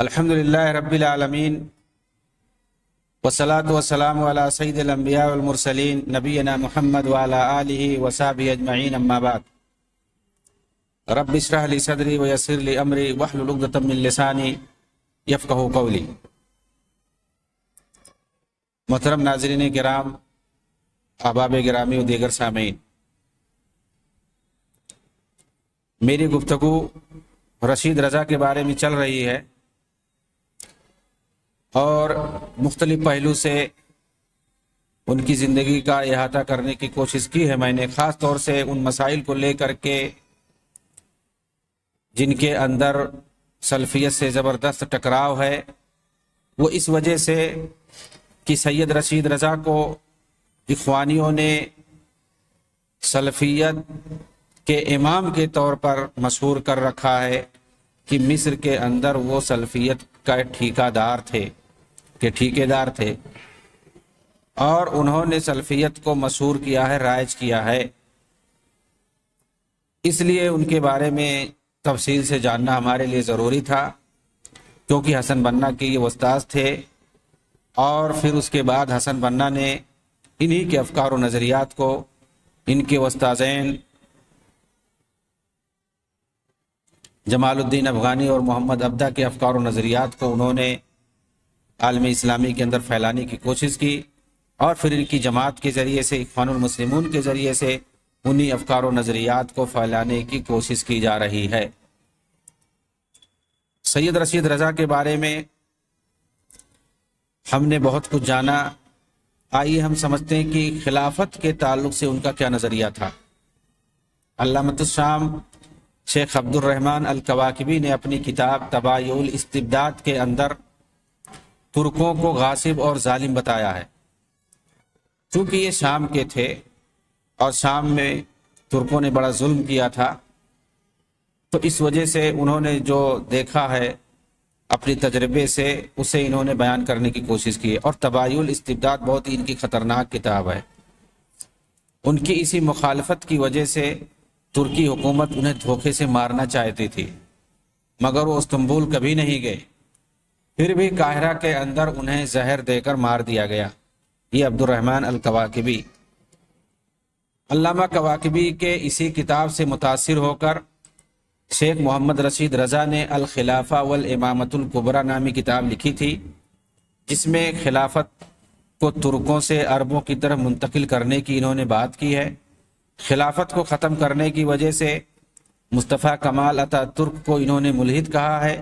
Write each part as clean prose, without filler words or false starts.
الحمدللہ رب العالمین والصلاة والسلام علی سید الانبیاء والمرسلین نبینا محمد وعلی آلہ وصحبہ اجمعین اما بعد رب اشرح لی صدری ویسر لی امری واحلل عقدۃ من لسانی یفقہوا قولی۔ محترم ناظرین کرام، احباب گرامی و دیگر سامعین، میری گفتگو رشید رضا کے بارے میں چل رہی ہے اور مختلف پہلو سے ان کی زندگی کا احاطہ کرنے کی کوشش کی ہے میں نے، خاص طور سے ان مسائل کو لے کر کے جن کے اندر سلفیت سے زبردست ٹکراؤ ہے۔ وہ اس وجہ سے کہ سید رشید رضا کو اخوانیوں نے سلفیت کے امام کے طور پر مشہور کر رکھا ہے کہ مصر کے اندر وہ سلفیت کا ٹھیکیدار تھے اور انہوں نے سلفیت کو مشہور کیا ہے، رائج کیا ہے۔ اس لیے ان کے بارے میں تفصیل سے جاننا ہمارے لیے ضروری تھا، کیونکہ حسن بنا کے یہ استاذ تھے اور پھر اس کے بعد حسن بنا نے انہی کے افکار و نظریات کو ان کے استاذین جمال الدین افغانی اور محمد عبدہ کے افکار و نظریات کو انہوں نے عالم اسلامی کے اندر پھیلانے کی کوشش کی، اور پھر ان کی جماعت کے ذریعے سے، اخوان المسلمون کے ذریعے سے انہی افکار و نظریات کو پھیلانے کی کوشش کی جا رہی ہے۔ سید رشید رضا کے بارے میں ہم نے بہت کچھ جانا، آئیے ہم سمجھتے ہیں کہ خلافت کے تعلق سے ان کا کیا نظریہ تھا۔ علامۃ الشام شیخ عبد الرحمن الکواکبی نے اپنی کتاب تبایع الاستبداد کے اندر ترکوں کو غاصب اور ظالم بتایا ہے۔ چونکہ یہ شام کے تھے اور شام میں ترکوں نے بڑا ظلم کیا تھا، تو اس وجہ سے انہوں نے جو دیکھا ہے اپنی تجربے سے اسے انہوں نے بیان کرنے کی کوشش کی، اور تبایع الاستبداد بہت ہی ان کی خطرناک کتاب ہے۔ ان کی اسی مخالفت کی وجہ سے ترکی حکومت انہیں دھوکے سے مارنا چاہتی تھی، مگر وہ استنبول کبھی نہیں گئے، پھر بھی قاہرہ کے اندر انہیں زہر دے کر مار دیا گیا۔ یہ عبد الرحمن الکواکبی، علامہ کواکبی کے اسی کتاب سے متاثر ہو کر شیخ محمد رشید رضا نے الخلافہ والامامۃ الکبریٰ نامی کتاب لکھی تھی، جس میں خلافت کو ترکوں سے عربوں کی طرف منتقل کرنے کی انہوں نے بات کی ہے۔ خلافت کو ختم کرنے کی وجہ سے مصطفیٰ کمال اتا ترک کو انہوں نے ملحد کہا ہے،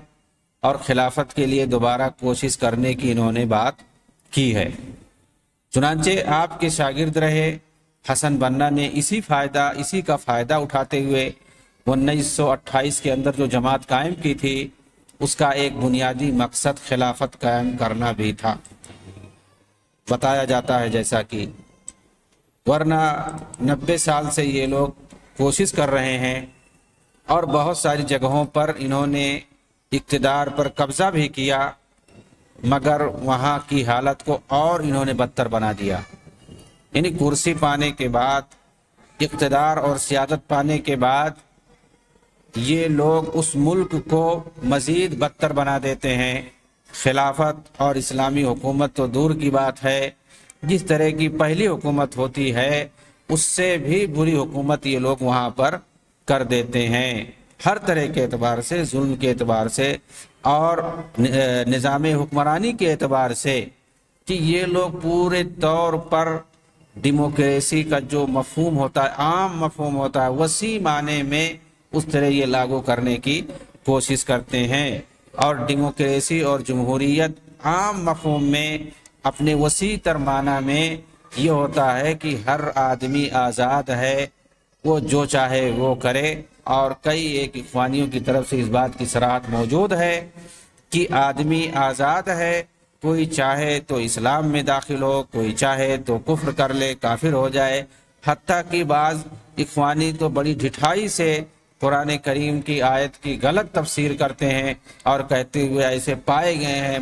اور خلافت کے لیے دوبارہ کوشش کرنے کی انہوں نے بات کی ہے۔ چنانچہ آپ کے شاگرد رہے حسن بنا نے اسی کا فائدہ اٹھاتے ہوئے 1928 کے اندر جو جماعت قائم کی تھی، اس کا ایک بنیادی مقصد خلافت قائم کرنا بھی تھا، بتایا جاتا ہے جیسا کہ، ورنہ 90 سال سے یہ لوگ کوشش کر رہے ہیں اور بہت ساری جگہوں پر انہوں نے اقتدار پر قبضہ بھی کیا، مگر وہاں کی حالت کو اور انہوں نے بدتر بنا دیا۔ یعنی کرسی پانے کے بعد، اقتدار اور سیادت پانے کے بعد، یہ لوگ اس ملک کو مزید بدتر بنا دیتے ہیں۔ خلافت اور اسلامی حکومت تو دور کی بات ہے، جس طرح کی پہلی حکومت ہوتی ہے اس سے بھی بری حکومت یہ لوگ وہاں پر کر دیتے ہیں، ہر طرح کے اعتبار سے، ظلم کے اعتبار سے اور نظام حکمرانی کے اعتبار سے، کہ یہ لوگ پورے طور پر ڈیموکریسی کا جو مفہوم ہوتا ہے، عام مفہوم ہوتا ہے، وسیع معنی میں اس طرح یہ لاگو کرنے کی کوشش کرتے ہیں۔ اور ڈیموکریسی اور جمہوریت عام مفہوم میں اپنے وسیع تر معنی میں یہ ہوتا ہے کہ ہر آدمی آزاد ہے، وہ جو چاہے وہ کرے، اور کئی ایک اخوانیوں کی طرف سے اس بات کی صراحت موجود ہے کہ آدمی آزاد ہے، کوئی چاہے تو اسلام میں داخل ہو، کوئی چاہے تو کفر کر لے، کافر ہو جائے۔ حتیٰ کہ بعض اخوانی تو بڑی ڈھٹائی سے قرآن کریم کی آیت کی غلط تفسیر کرتے ہیں اور کہتے ہوئے ایسے پائے گئے ہیں،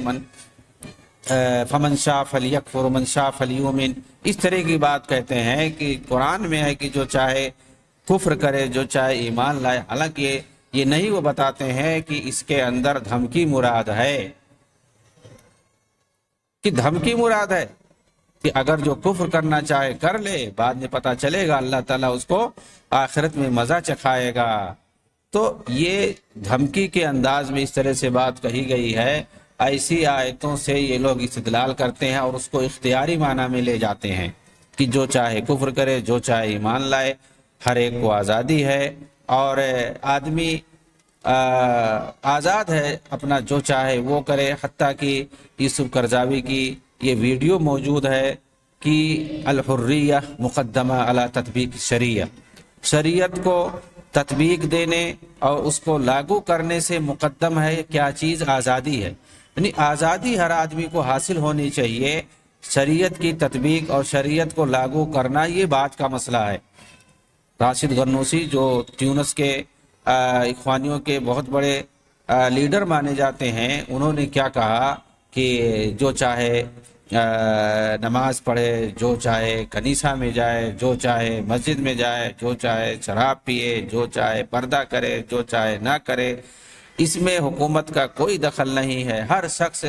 فمن شاء فلیکفر ومن شاء فلیؤمن، اس طرح کی بات کہتے ہیں کہ قرآن میں ہے کہ جو چاہے کفر کرے، جو چاہے ایمان لائے۔ حالانکہ یہ نہیں وہ بتاتے ہیں کہ اس کے اندر دھمکی مراد ہے، کہ دھمکی مراد ہے کہ اگر جو کفر کرنا چاہے کر لے، بعد میں پتہ چلے گا اللہ تعالیٰ اس کو آخرت میں مزہ چکھائے گا۔ تو یہ دھمکی کے انداز میں اس طرح سے بات کہی گئی ہے، ایسی آیتوں سے یہ لوگ استدلال کرتے ہیں اور اس کو اختیاری معنی میں لے جاتے ہیں کہ جو چاہے کفر کرے، جو چاہے ایمان لائے، ہر ایک کو آزادی ہے، اور آدمی آزاد ہے اپنا جو چاہے وہ کرے۔ حتیٰ کہ یوسف قرضاوی کی یہ ویڈیو موجود ہے کہ الحریہ مقدمہ علی تطبیق شریعہ، شریعت کو تطبیق دینے اور اس کو لاگو کرنے سے مقدم ہے کیا چیز؟ آزادی ہے۔ یعنی آزادی ہر آدمی کو حاصل ہونی چاہیے، شریعت کی تطبیق اور شریعت کو لاگو کرنا یہ بات کا مسئلہ ہے۔ راشد غنوسی جو تیونس کے اخوانیوں کے بہت بڑے لیڈر مانے جاتے ہیں، انہوں نے کیا کہا کہ جو چاہے نماز پڑھے، جو چاہے کنیسہ میں جائے، جو چاہے مسجد میں جائے، جو چاہے شراب پیے، جو چاہے پردہ کرے، جو چاہے نہ کرے، اس میں حکومت کا کوئی دخل نہیں ہے، ہر شخص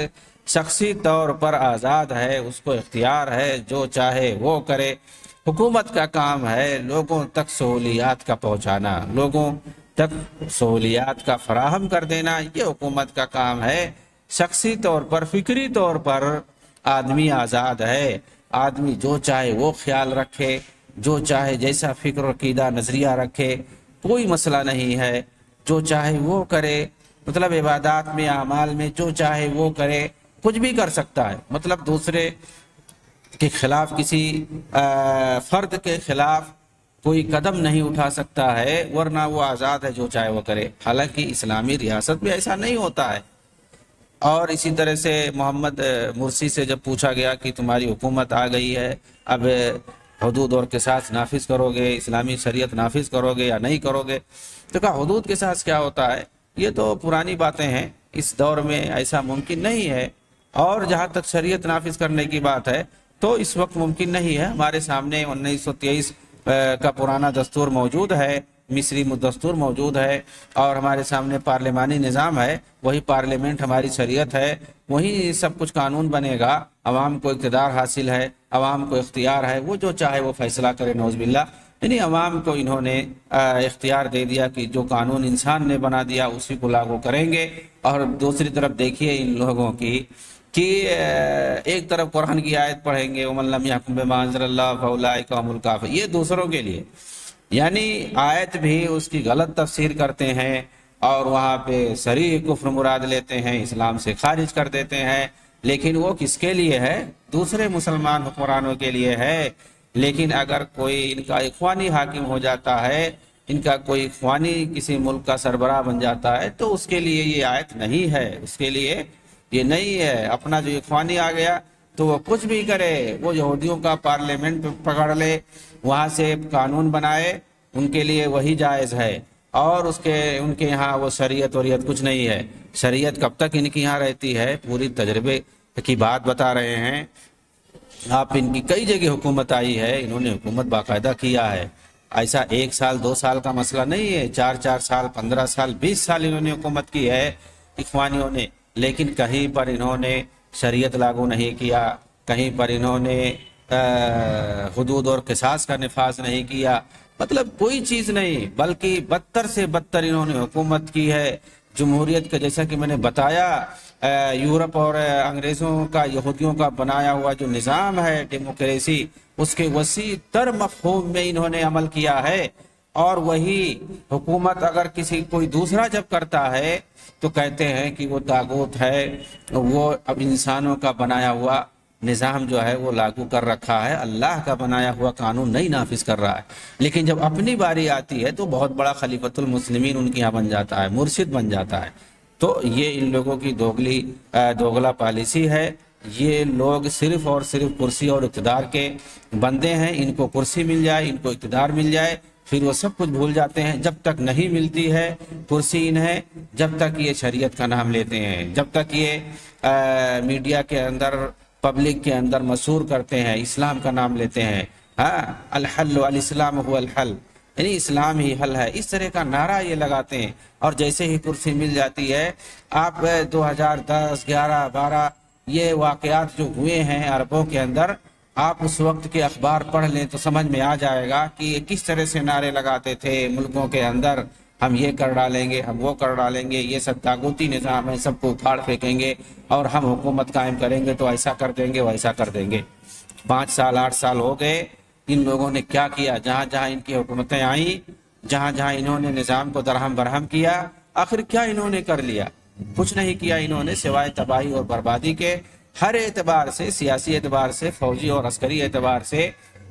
شخصی طور پر آزاد ہے، اس کو اختیار ہے، جو چاہے وہ کرے۔ حکومت کا کام ہے لوگوں تک سہولیات کا پہنچانا، لوگوں تک سہولیات کا فراہم کر دینا، یہ حکومت کا کام ہے۔ شخصی طور پر، فکری طور پر آدمی آزاد ہے، آدمی جو چاہے وہ خیال رکھے، جو چاہے جیسا فکر و عقیدہ نظریہ رکھے، کوئی مسئلہ نہیں ہے، جو چاہے وہ کرے، مطلب عبادات میں، اعمال میں جو چاہے وہ کرے، کچھ بھی کر سکتا ہے، مطلب دوسرے کے خلاف، کسی فرد کے خلاف کوئی قدم نہیں اٹھا سکتا ہے، ورنہ وہ آزاد ہے، جو چاہے وہ کرے۔ حالانکہ اسلامی ریاست میں ایسا نہیں ہوتا ہے۔ اور اسی طرح سے محمد مرسی سے جب پوچھا گیا کہ تمہاری حکومت آ گئی ہے، اب حدود اور قصاص نافذ کرو گے، اسلامی شریعت نافذ کرو گے یا نہیں کرو گے؟ تو کہا حدود قصاص کیا ہوتا ہے، یہ تو پرانی باتیں ہیں، اس دور میں ایسا ممکن نہیں ہے، اور جہاں تک شریعت نافذ کرنے کی بات ہے تو اس وقت ممکن نہیں ہے۔ ہمارے سامنے 1923 کا پرانا دستور موجود ہے، مصری دستور موجود ہے، اور ہمارے سامنے پارلیمانی نظام ہے، وہی پارلیمنٹ ہماری شریعت ہے، وہی سب کچھ قانون بنے گا۔ عوام کو اقتدار حاصل ہے، عوام کو اختیار ہے، وہ جو چاہے وہ فیصلہ کرے، نعوذ باللہ۔ یعنی عوام کو انہوں نے اختیار دے دیا کہ جو قانون انسان نے بنا دیا اسی کو لاگو کریں گے۔ اور دوسری طرف دیکھیے ان لوگوں کی کہ ایک طرف قرآن کی آیت پڑھیں گے وَمَن لَّمْ يَحْكُم بِمَا أَنزَلَ اللَّهُ فَأُولَٰئِكَ هُمُ الْكَافِرُونَ، یہ دوسروں کے لیے، یعنی آیت بھی اس کی غلط تفسیر کرتے ہیں اور وہاں پہ صریح کفر مراد لیتے ہیں، اسلام سے خارج کر دیتے ہیں، لیکن وہ کس کے لیے ہے؟ دوسرے مسلمان حکمرانوں کے لیے ہے۔ لیکن اگر کوئی ان کا اخوانی حاکم ہو جاتا ہے، ان کا کوئی اخوانی کسی ملک کا سربراہ بن جاتا ہے، تو اس کے لیے یہ آیت نہیں ہے، اس کے لیے یہ نہیں ہے۔ اپنا جو اخوانی آ گیا تو وہ کچھ بھی کرے، وہ یہودیوں کا پارلیمنٹ پکڑ لے، وہاں سے قانون بنائے، ان کے لیے وہی جائز ہے، اور ان کے یہاں وہ شریعت وریعت کچھ نہیں ہے۔ شریعت کب تک ان کے یہاں رہتی ہے؟ پوری تجربے کی بات بتا رہے ہیں آپ۔ ان کی کئی جگہ حکومت آئی ہے، انہوں نے حکومت باقاعدہ کیا ہے، ایسا 1 سال 2 سال کا مسئلہ نہیں ہے، 4 سال 15 سال 20 سال انہوں نے حکومت کی ہے اخوانیوں نے، لیکن کہیں پر انہوں نے شریعت لاگو نہیں کیا، کہیں پر انہوں نے حدود اور قصاص کا نفاذ نہیں کیا، مطلب کوئی چیز نہیں، بلکہ بدتر سے بدتر انہوں نے حکومت کی ہے۔ جمہوریت کا، جیسا کہ میں نے بتایا، یورپ اور انگریزوں کا، یہودیوں کا بنایا ہوا جو نظام ہے ڈیموکریسی، اس کے وسیع تر مفہوم میں انہوں نے عمل کیا ہے۔ اور وہی حکومت اگر کوئی دوسرا جب کرتا ہے تو کہتے ہیں کہ وہ طاغوت ہے، وہ اب انسانوں کا بنایا ہوا نظام جو ہے وہ لاگو کر رکھا ہے، اللہ کا بنایا ہوا قانون نہیں نافذ کر رہا ہے۔ لیکن جب اپنی باری آتی ہے تو بہت بڑا خلیفۃ المسلمین ان کے یہاں بن جاتا ہے، مرشد بن جاتا ہے۔ تو یہ ان لوگوں کی دوغلا پالیسی ہے۔ یہ لوگ صرف اور صرف کرسی اور اقتدار کے بندے ہیں، ان کو کرسی مل جائے، ان کو اقتدار مل جائے، پھر وہ سب کچھ بھول جاتے ہیں۔ جب تک نہیں ملتی ہے کرسی انہیں، جب تک یہ شریعت کا نام لیتے ہیں، جب تک یہ میڈیا کے اندر، پبلک کے اندر مسحور کرتے ہیں، اسلام کا نام لیتے ہیں، ہاں الحل والاسلام هو الحل، یعنی اسلام ہی حل ہے، اس طرح کا نعرہ یہ لگاتے ہیں۔ اور جیسے ہی کرسی مل جاتی ہے، آپ 2010، 11، 12 یہ واقعات جو ہوئے ہیں عربوں کے اندر، آپ اس وقت کے اخبار پڑھ لیں تو سمجھ میں آ جائے گا کہ یہ کس طرح سے نعرے لگاتے تھے ملکوں کے اندر، ہم یہ کر ڈالیں گے، ہم وہ کر ڈالیں گے، یہ سب طاغوتی نظام ہے، سب کو اکھاڑ پھینکیں گے اور ہم حکومت قائم کریں گے تو ایسا کر دیں گے، ویسا کر دیں گے۔ 5 سال 8 سال ہو گئے، ان لوگوں نے کیا کیا؟ جہاں جہاں ان کی حکومتیں آئیں، جہاں جہاں انہوں نے نظام کو درہم برہم کیا، آخر کیا انہوں نے کر لیا؟ کچھ نہیں کیا انہوں نے سوائے تباہی اور بربادی کے، ہر اعتبار سے، سیاسی اعتبار سے، فوجی اور عسکری اعتبار سے،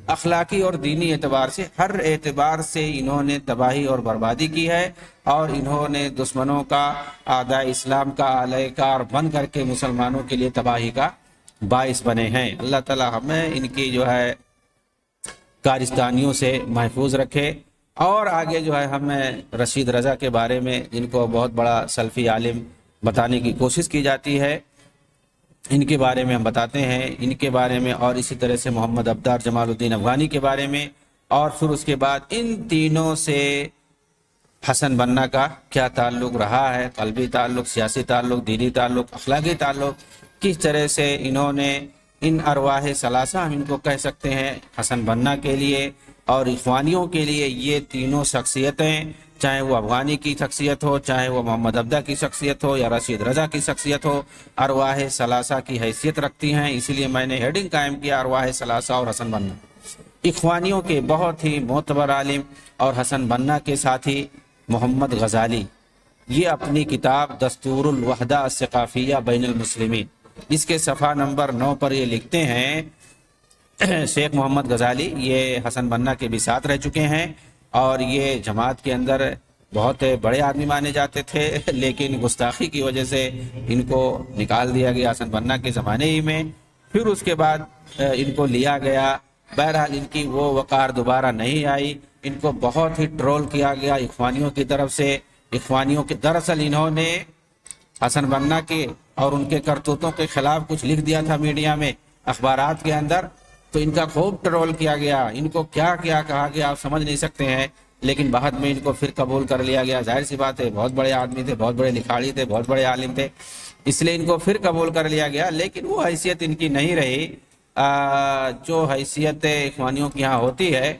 اخلاقی اور دینی اعتبار سے، ہر اعتبار سے انہوں نے تباہی اور بربادی کی ہے، اور انہوں نے دشمنوں کا، اعداء اسلام کا اعلی کار بن کر کے مسلمانوں کے لیے تباہی کا باعث بنے ہیں۔ اللہ تعالی ہمیں ان کی جو ہے کارستانیوں سے محفوظ رکھے۔ اور آگے جو ہے ہمیں رشید رضا کے بارے میں، جن کو بہت بڑا سلفی عالم بتانے کی کوشش کی جاتی ہے، ان کے بارے میں ہم بتاتے ہیں، ان کے بارے میں، اور اسی طرح سے محمد ابدار جمال الدین افغانی کے بارے میں، اور پھر اس کے بعد ان تینوں سے حسن بننا کا کیا تعلق رہا ہے، قلبی تعلق، سیاسی تعلق، دینی تعلق، اخلاقی تعلق، کس طرح سے انہوں نے ان ارواح ثلاثہ ہم ان کو کہہ سکتے ہیں حسن بننا کے لیے اور اخوانیوں کے لیے، یہ تینوں شخصیتیں، چاہے وہ افغانی کی شخصیت ہو، چاہے وہ محمد ابدہ کی شخصیت ہو یا رشید رضا کی شخصیت ہو، ارواح ثلاثہ کی حیثیت رکھتی ہیں۔ اسی لیے میں نے ہیڈنگ قائم کیا ارواح ثلاثہ اور حسن بننا۔ اخوانیوں کے بہت ہی معتبر عالم اور حسن بننا کے ساتھی محمد غزالی، یہ اپنی کتاب دستور الوحدہ الثقافیہ بین المسلمین، اس کے صفحہ نمبر 9 پر یہ لکھتے ہیں، شیخ محمد غزالی یہ حسن بننا کے بھی ساتھ رہ چکے ہیں، اور یہ جماعت کے اندر بہت بڑے آدمی مانے جاتے تھے، لیکن گستاخی کی وجہ سے ان کو نکال دیا گیا حسن بننا کے زمانے ہی میں، پھر اس کے بعد ان کو لیا گیا۔ بہرحال ان کی وہ وقار دوبارہ نہیں آئی، ان کو بہت ہی ٹرول کیا گیا اخوانیوں کی طرف سے۔ اخوانیوں کے دراصل انہوں نے حسن بننا کے اور ان کے کرتوتوں کے خلاف کچھ لکھ دیا تھا میڈیا میں، اخبارات کے اندر، تو ان کا خوب ٹرول کیا گیا، ان کو کیا کیا کہا گیا آپ سمجھ نہیں سکتے ہیں، لیکن بعد میں ان کو پھر قبول کر لیا گیا۔ ظاہر سی بات ہے، بہت بڑے آدمی تھے، بہت بڑے لکھاڑی تھے، بہت بڑے عالم تھے، اس لیے ان کو پھر قبول کر لیا گیا، لیکن وہ حیثیت ان کی نہیں رہی جو حیثیت اخوانیوں کی یہاں ہوتی ہے۔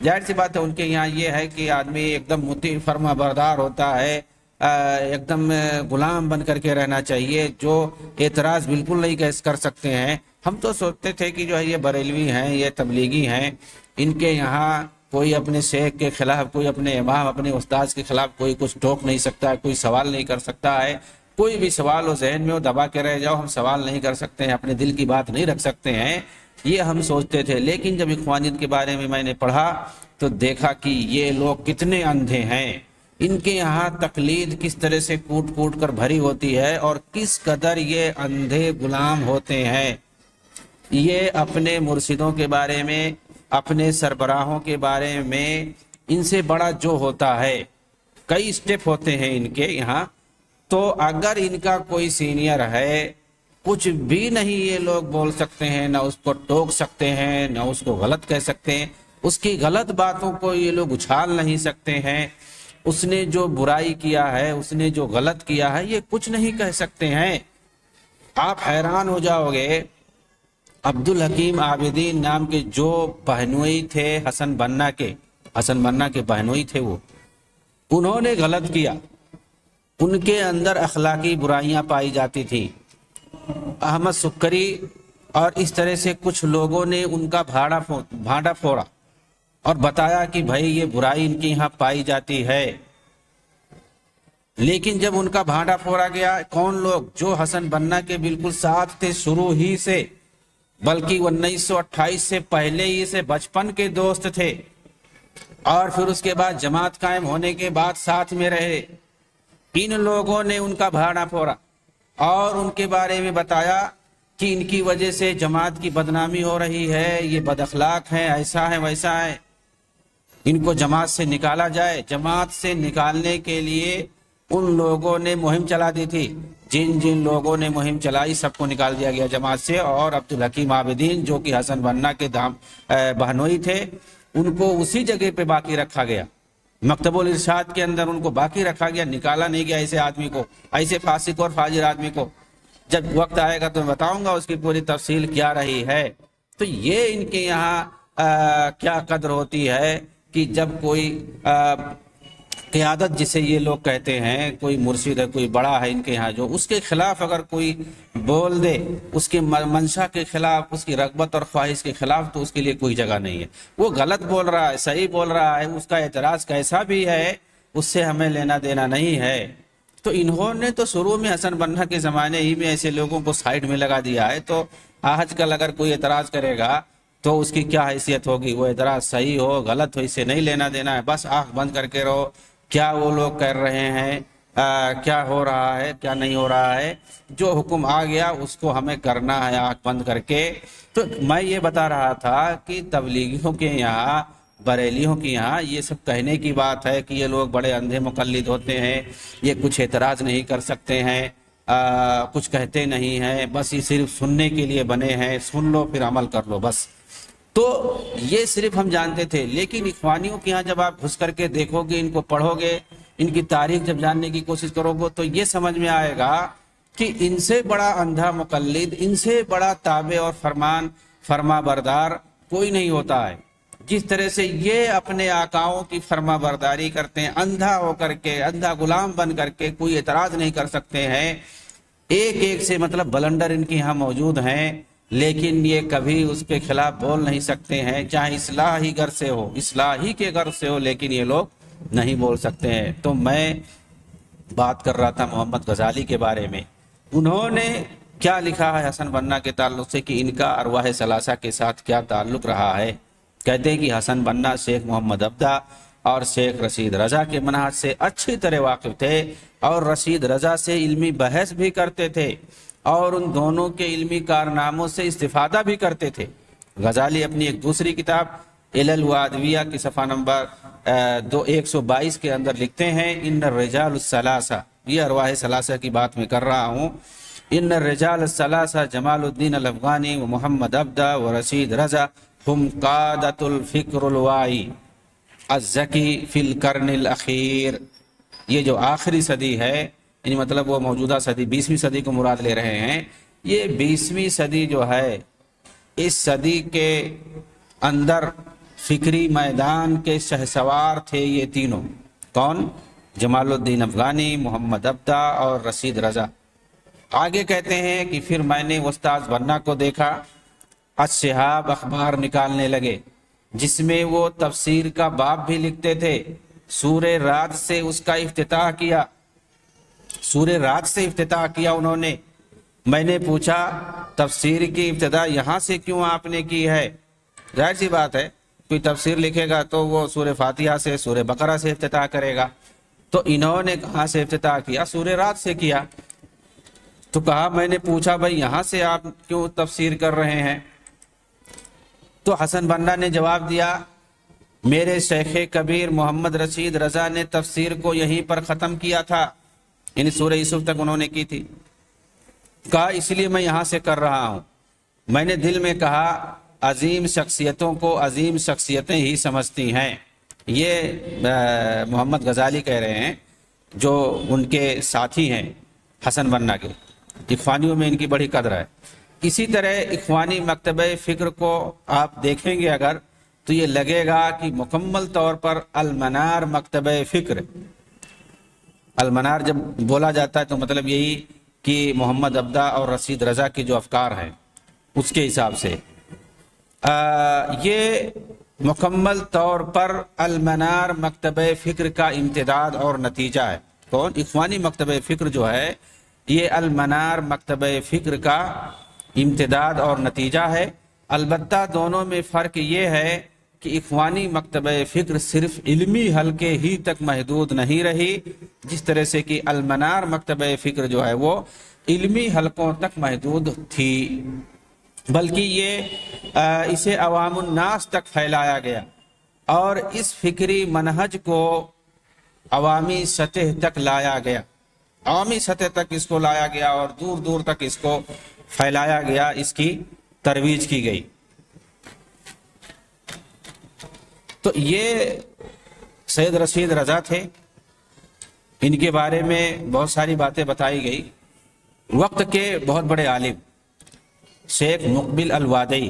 ظاہر سی بات ہے ان کے یہاں یہ ہے کہ آدمی ایک دم مطیع فرما بردار ہوتا ہے، ایک دم غلام بن کر کے رہنا چاہیے، جو اعتراض بالکل نہیں کر سکتے ہیں۔ ہم تو سوچتے تھے کہ جو ہے یہ بریلوی ہیں، یہ تبلیغی ہیں، ان کے یہاں کوئی اپنے شیخ کے خلاف، کوئی اپنے امام، اپنے استاذ کے خلاف کوئی کچھ ٹوک نہیں سکتا ہے، کوئی سوال نہیں کر سکتا ہے، کوئی بھی سوال ہو ذہن میں ہو دبا کے رہ جاؤ، ہم سوال نہیں کر سکتے ہیں، اپنے دل کی بات نہیں رکھ سکتے ہیں، یہ ہم سوچتے تھے۔ لیکن جب اخوانیت کے بارے میں نے پڑھا تو دیکھا کہ یہ لوگ کتنے اندھے ہیں، ان کے یہاں تقلید کس طرح سے کوٹ کوٹ کر بھری ہوتی ہے، اور کس قدر یہ اندھے غلام ہوتے ہیں۔ یہ اپنے مرشدوں کے بارے میں، اپنے سربراہوں کے بارے میں ان سے بڑا جو ہوتا ہے، کئی سٹیپ ہوتے ہیں ان کے یہاں، تو اگر ان کا کوئی سینئر ہے، کچھ بھی نہیں یہ لوگ بول سکتے ہیں، نہ اس کو ٹوک سکتے ہیں، نہ اس کو غلط کہہ سکتے ہیں، اس کی غلط باتوں کو یہ لوگ اچھال نہیں سکتے ہیں، اس نے جو برائی کیا ہے، اس نے جو غلط کیا ہے، یہ کچھ نہیں کہہ سکتے ہیں۔ آپ حیران ہو جاؤ گے، عبدالحکیم عابدین نام کے جو بہنوئی تھے حسن بننا کے بہنوئی تھے، وہ انہوں نے غلط کیا، ان کے اندر اخلاقی برائیاں پائی جاتی تھی۔ احمد سکری اور اس طرح سے کچھ لوگوں نے ان کا بھانڈا پھوڑا اور بتایا کہ بھائی یہ برائی ان کے یہاں پائی جاتی ہے، لیکن جب ان کا بھانڈا پھوڑا گیا، کون لوگ؟ جو حسن بننا کے بالکل ساتھ تھے شروع ہی سے، بلکہ 1928 سے پہلے ہی سے بچپن کے دوست تھے، اور پھر اس کے بعد جماعت قائم ہونے کے بعد ساتھ میں رہے، ان لوگوں نے ان کا بھانڈا پھوڑا اور ان کے بارے میں بتایا کہ ان کی وجہ سے جماعت کی بدنامی ہو رہی ہے، یہ بد اخلاق ہیں، ایسا ہے ویسا ہے، ان کو جماعت سے نکالا جائے۔ جماعت سے نکالنے کے لیے ان لوگوں نے مہم چلا دی تھی، جن لوگوں نے مہم چلائی سب کو نکال دیا گیا جماعت سے، اور عبدالحکیم عابدین جو کہ حسن بننا کے بہنوئی تھے، ان کو اسی جگہ پہ باقی رکھا گیا، مکتبۃ الارشاد کے اندر ان کو باقی رکھا گیا، نکالا نہیں گیا ایسے آدمی کو، ایسے فاسق اور فاجر آدمی کو۔ جب وقت آئے گا تو میں بتاؤں گا اس کی پوری تفصیل کیا رہی ہے۔ تو یہ ان کے یہاں کیا قدر ہوتی ہے کہ جب کوئی قیادت جسے یہ لوگ کہتے ہیں، کوئی مرشد ہے، کوئی بڑا ہے ان کے ہاں، جو اس کے خلاف اگر کوئی بول دے، اس کے منشا کے خلاف، اس کی رغبت اور خواہش کے خلاف، تو اس کے لیے کوئی جگہ نہیں ہے۔ وہ غلط بول رہا ہے، صحیح بول رہا ہے، اس کا اعتراض کیسا بھی ہے، اس سے ہمیں لینا دینا نہیں ہے۔ تو انہوں نے تو شروع میں حسن بننا کے زمانے ہی میں ایسے لوگوں کو سائڈ میں لگا دیا ہے، تو آج کل اگر کوئی اعتراض کرے گا تو اس کی کیا حیثیت ہوگی؟ وہ اعتراض صحیح ہو غلط ہو، اس سے نہیں لینا دینا ہے، بس آنکھ بند کر کے رہو، کیا وہ لوگ کر رہے ہیں، کیا ہو رہا ہے، کیا نہیں ہو رہا ہے، جو حکم آ گیا اس کو ہمیں کرنا ہے آنکھ بند کر کے۔ تو میں یہ بتا رہا تھا کہ تبلیغیوں کے یہاں، بریلیوں کے یہاں یہ سب کہنے کی بات ہے کہ یہ لوگ بڑے اندھے مقلد ہوتے ہیں، یہ کچھ اعتراض نہیں کر سکتے ہیں، کچھ کہتے نہیں ہیں، بس یہ صرف سننے کے لیے بنے ہیں، سن لو پھر عمل کر لو بس۔ تو یہ صرف ہم جانتے تھے، لیکن اخوانیوں کے یہاں جب آپ گھس کر کے دیکھو گے، ان کو پڑھو گے، ان کی تاریخ جب جاننے کی کوشش کرو گے، تو یہ سمجھ میں آئے گا کہ ان سے بڑا اندھا مقلد، ان سے بڑا تابع اور فرما بردار کوئی نہیں ہوتا ہے۔ جس طرح سے یہ اپنے آقاؤں کی فرما برداری کرتے ہیں، اندھا ہو کر کے، اندھا غلام بن کر کے، کوئی اعتراض نہیں کر سکتے ہیں، ایک ایک سے مطلب بلنڈر ان کے یہاں موجود ہیں، لیکن یہ کبھی اس کے خلاف بول نہیں سکتے ہیں، چاہے اصلاحی گر سے ہو، اصلاحی کے گر سے ہو، لیکن یہ لوگ نہیں بول سکتے ہیں۔ تو میں بات کر رہا تھا محمد غزالی کے بارے میں، انہوں نے کیا لکھا ہے حسن بننا کے تعلق سے کہ ان کا ارواح ثلاثہ کے ساتھ کیا تعلق رہا ہے۔ کہتے ہیں کہ حسن بننا شیخ محمد عبدہ اور شیخ رشید رضا کے منہج سے اچھی طرح واقف تھے، اور رشید رضا سے علمی بحث بھی کرتے تھے، اور ان دونوں کے علمی کارناموں سے استفادہ بھی کرتے تھے۔ غزالی اپنی ایک دوسری کتاب علل و ادویہ کی صفحہ نمبر 122 کے اندر لکھتے ہیں، ان الرجال الثلاثہ، یہ ارواح ثلاثہ کی بات میں کر رہا ہوں، ان الرجال الثلاثہ جمال الدین الافغانی و محمد عبدہ و رشید رضا ہم قادۃ الفکر الواعی الذکی فی القرن الاخیر۔ یہ جو آخری صدی ہے، یعنی مطلب وہ موجودہ صدی 20ویں صدی کو مراد لے رہے ہیں، یہ 20ویں صدی جو ہے، اس صدی کے اندر فکری میدان کے شہسوار تھے یہ تینوں۔ کون؟ جمال الدین افغانی، محمد عبدہ اور رشید رضا۔ آگے کہتے ہیں کہ پھر میں نے استاد بننا کو دیکھا، الشہاب اخبار نکالنے لگے، جس میں وہ تفسیر کا باب بھی لکھتے تھے۔ سورہ رات سے اس کا افتتاح کیا، سورہ رات سے افتتاح کیا انہوں نے۔ میں نے پوچھا تفسیر کی ابتدا یہاں سے کیوں آپ نے کی ہے؟ ظاہر سی بات ہے، کوئی تفسیر لکھے گا تو وہ سورہ فاتحہ سے، سورہ بقرہ سے افتتاح کرے گا، تو انہوں نے کہاں سے افتتاح کیا؟ سورہ رات سے کیا۔ تو کہا، میں نے پوچھا بھائی یہاں سے آپ کیوں تفسیر کر رہے ہیں؟ تو حسن بننا نے جواب دیا، میرے شیخ کبیر محمد رشید رضا نے تفسیر کو یہیں پر ختم کیا تھا، یعنی سورہ یوسف تک انہوں نے کی تھی۔ کہا اس لیے میں یہاں سے کر رہا ہوں۔ میں نے دل میں کہا عظیم شخصیتوں کو عظیم شخصیتیں ہی سمجھتی ہیں۔ یہ محمد غزالی کہہ رہے ہیں، جو ان کے ساتھی ہیں حسن بننا کے۔ اخوانیوں میں ان کی بڑی قدر ہے۔ اسی طرح اخوانی مکتبہ فکر کو آپ دیکھیں گے اگر، تو یہ لگے گا کہ مکمل طور پر المنار مکتبہ فکر۔ المنار جب بولا جاتا ہے تو مطلب یہی کہ محمد عبدہ اور رشید رضا کے جو افکار ہیں اس کے حساب سے یہ مکمل طور پر المنار مکتبہ فکر کا امتداد اور نتیجہ ہے۔ کون؟ اخوانی مکتبہ فکر جو ہے، یہ المنار مکتبہ فکر کا امتداد اور نتیجہ ہے۔ البتہ دونوں میں فرق یہ ہے کہ اخوانی مکتبہ فکر صرف علمی حلقے ہی تک محدود نہیں رہی، جس طرح سے کہ المنار مکتبہ فکر جو ہے وہ علمی حلقوں تک محدود تھی، بلکہ یہ اسے عوام الناس تک پھیلایا گیا، اور اس فکری منہج کو عوامی سطح تک لایا گیا، عوامی سطح تک اس کو لایا گیا، اور دور دور تک اس کو پھیلایا گیا، اس کی ترویج کی گئی۔ تو یہ سید رشید رضا تھے، ان کے بارے میں بہت ساری باتیں بتائی گئی۔ وقت کے بہت بڑے عالم شیخ مقبل الوادعی،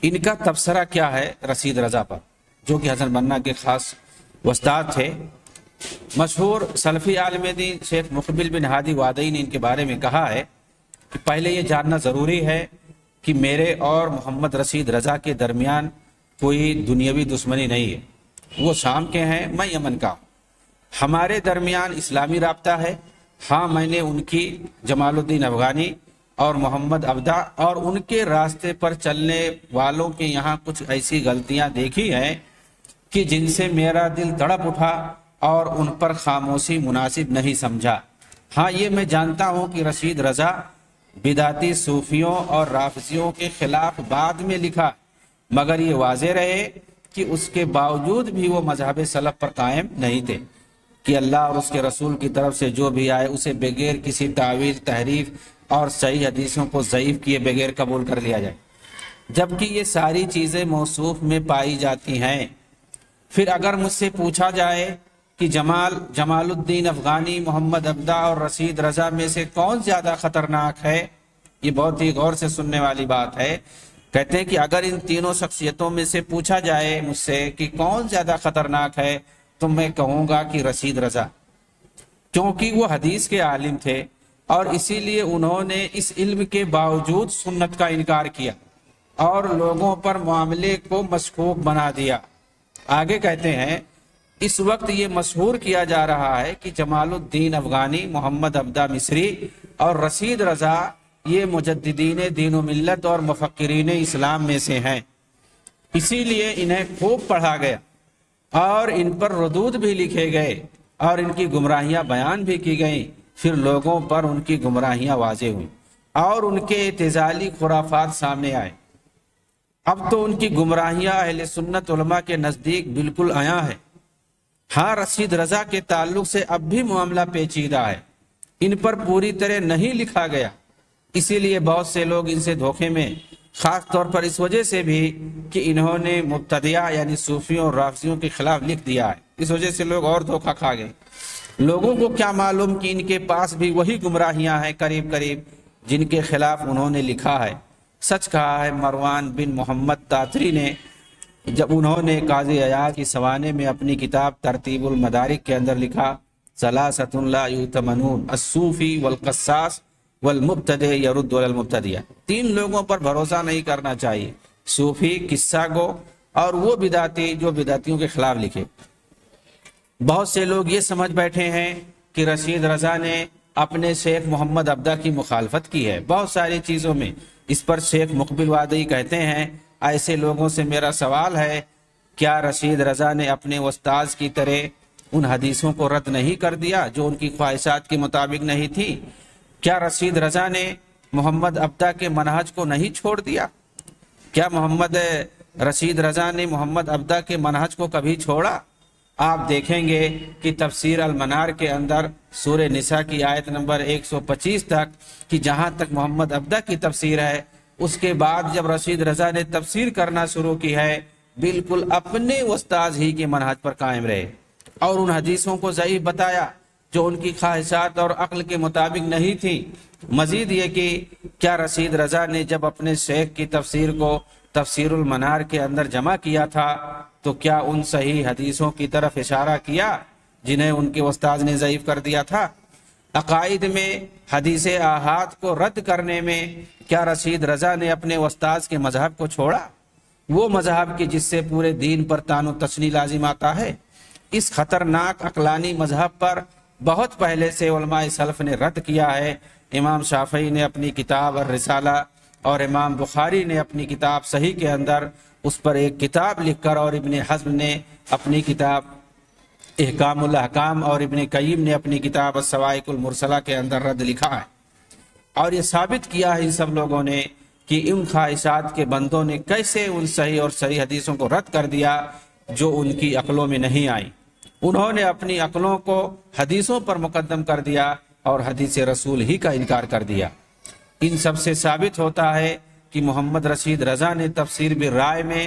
ان کا تبصرہ کیا ہے رشید رضا پر، جو کہ حسن بنا کے خاص استاد تھے۔ مشہور سلفی عالم دین شیخ مقبل بن ہادی وادعی نے ان کے بارے میں کہا ہے کہ پہلے یہ جاننا ضروری ہے کہ میرے اور محمد رشید رضا کے درمیان کوئی دنیاوی دشمنی نہیں ہے۔ وہ شام کے ہیں، میں یمن کا ہوں، ہمارے درمیان اسلامی رابطہ ہے۔ ہاں، میں نے ان کی جمال الدین افغانی اور محمد ابدا اور ان کے راستے پر چلنے والوں کے یہاں کچھ ایسی غلطیاں دیکھی ہیں کہ جن سے میرا دل تڑپ اٹھا اور ان پر خاموشی مناسب نہیں سمجھا۔ ہاں، یہ میں جانتا ہوں کہ رشید رضا بدعتی صوفیوں اور رافضیوں کے خلاف بعد میں لکھا، مگر یہ واضح رہے کہ اس کے باوجود بھی وہ مذہب سلف پر قائم نہیں تھے کہ اللہ اور اس کے رسول کی طرف سے جو بھی آئے اسے بغیر کسی تعویل، تحریف اور صحیح حدیثوں کو ضعیف کیے بغیر قبول کر لیا جائے، جبکہ یہ ساری چیزیں موصوف میں پائی جاتی ہیں۔ پھر اگر مجھ سے پوچھا جائے کہ جمال الدین افغانی، محمد ابدا اور رشید رضا میں سے کون زیادہ خطرناک ہے، یہ بہت ہی غور سے سننے والی بات ہے۔ کہتے ہیں کہ اگر ان تینوں شخصیتوں میں سے پوچھا جائے مجھ سے کہ کون زیادہ خطرناک ہے تو میں کہوں گا کہ رشید رضا، کیونکہ وہ حدیث کے عالم تھے اور اسی لیے انہوں نے اس علم کے باوجود سنت کا انکار کیا اور لوگوں پر معاملے کو مشکوک بنا دیا۔ آگے کہتے ہیں اس وقت یہ مشہور کیا جا رہا ہے کہ جمال الدین افغانی، محمد ابدا مصری اور رشید رضا یہ مجددین دین و ملت اور مفکرین اسلام میں سے ہیں، اسی لیے انہیں خوب پڑھا گیا اور ان پر ردود بھی لکھے گئے اور ان کی گمراہیاں بیان بھی کی گئیں۔ پھر لوگوں پر ان کی گمراہیاں واضح ہوئیں اور ان کے اعتزالی خرافات سامنے آئے۔ اب تو ان کی گمراہیاں اہل سنت علماء کے نزدیک بالکل عیاں ہے۔ ہاں، رشید رضا کے تعلق سے اب بھی معاملہ پیچیدہ ہے، ان پر پوری طرح نہیں لکھا گیا، اسی لیے بہت سے لوگ ان سے دھوکے میں، خاص طور پر اس وجہ سے بھی کہ انہوں نے مبتدیہ یعنی صوفیوں اور رافضیوں کے خلاف لکھ دیا ہے، اس وجہ سے لوگ اور دھوکہ کھا گئے۔ لوگوں کو کیا معلوم کہ ان کے پاس بھی وہی گمراہیاں ہیں قریب جن کے خلاف انہوں نے لکھا ہے۔ سچ کہا ہے مروان بن محمد تاتری نے جب انہوں نے قاضی عیاض کی سوانے میں اپنی کتاب ترتیب المدارک کے اندر لکھا، ثلاثۃ لا یؤتمنون الصوفی والقصاص والمبتدع یرد علی المبتدع، تین لوگوں پر بھروسہ نہیں کرنا چاہیے، صوفی، قصہ گو اور وہ بدعتی جو بدعتیوں کے خلاف لکھے۔ بہت سے لوگ یہ سمجھ بیٹھے ہیں کہ رشید رضا نے اپنے شیخ محمد ابدا کی مخالفت کی ہے بہت ساری چیزوں میں۔ اس پر شیخ مقبل وادعی کہتے ہیں ایسے لوگوں سے میرا سوال ہے، کیا رشید رضا نے اپنے استاذ کی طرح ان حدیثوں کو رد نہیں کر دیا جو ان کی خواہشات کے مطابق نہیں تھی؟ کیا رشید رضا نے محمد ابدا کے منہج کو نہیں چھوڑ دیا؟ کیا رشید رضا نے محمد ابدا کے منہج کو کبھی چھوڑا؟ آپ دیکھیں گے کہ تفسیر المنار کے اندر سورہ نساء کی آیت نمبر 125 تک کہ جہاں تک محمد ابدا کی تفسیر ہے، اس کے بعد جب رشید رضا نے تفسیر کرنا شروع کی ہے بالکل اپنے استاذ ہی کے منہج پر قائم رہے اور ان حدیثوں کو ضعیف بتایا جو ان کی خواہشات اور عقل کے مطابق نہیں تھی۔ مزید یہ کہ کیا رشید رضا نے جب اپنے شیخ کی تفسیر کو تفسیر المنار کے اندر جمع کیا تھا تو کیا ان صحیح حدیثوں کی طرف اشارہ کیا جنہیں ان کے استاذ نے ضعیف کر دیا تھا؟ عقائد میں حدیث آحاد کو رد کرنے میں کیا رشید رضا نے اپنے استاذ کے مذہب کو چھوڑا، وہ مذہب کی جس سے پورے دین پر تان و تشنیع لازم آتا ہے؟ اس خطرناک عقلانی مذہب پر بہت پہلے سے علماء سلف نے رد کیا ہے۔ امام شافعی نے اپنی کتاب الرسالہ اور امام بخاری نے اپنی کتاب صحیح کے اندر اس پر ایک کتاب لکھ کر، اور ابن حزم نے اپنی کتاب احکام الاحکام اور ابن قیم نے اپنی کتاب الصواعق المرسلہ کے اندر رد لکھا ہے، اور یہ ثابت کیا ہے ان سب لوگوں نے کہ ان خواہشات کے بندوں نے کیسے ان صحیح اور صحیح حدیثوں کو رد کر دیا جو ان کی عقلوں میں نہیں آئی۔ انہوں نے اپنی عقلوں کو حدیثوں پر مقدم کر دیا اور حدیث رسول ہی کا انکار کر دیا۔ ان سب سے ثابت ہوتا ہے کہ محمد رشید رضا نے تفسیر بالرائے میں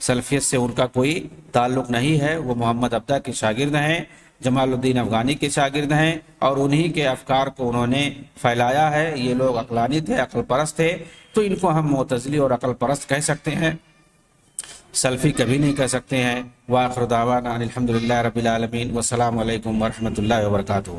سلفیت سے ان کا کوئی تعلق نہیں ہے، وہ محمد عبدہ کے شاگرد ہیں، جمال الدین افغانی کے شاگرد ہیں، اور انہی کے افکار کو انہوں نے پھیلایا ہے۔ یہ لوگ عقلانی تھے، عقل پرست تھے، تو ان کو ہم معتزلی اور عقل پرست کہہ سکتے ہیں، سلفی کبھی نہیں کہہ سکتے ہیں۔ وآخر دعوانا ان الحمدللہ رب العالمین، والسلام علیکم ورحمۃ اللہ وبرکاتہ۔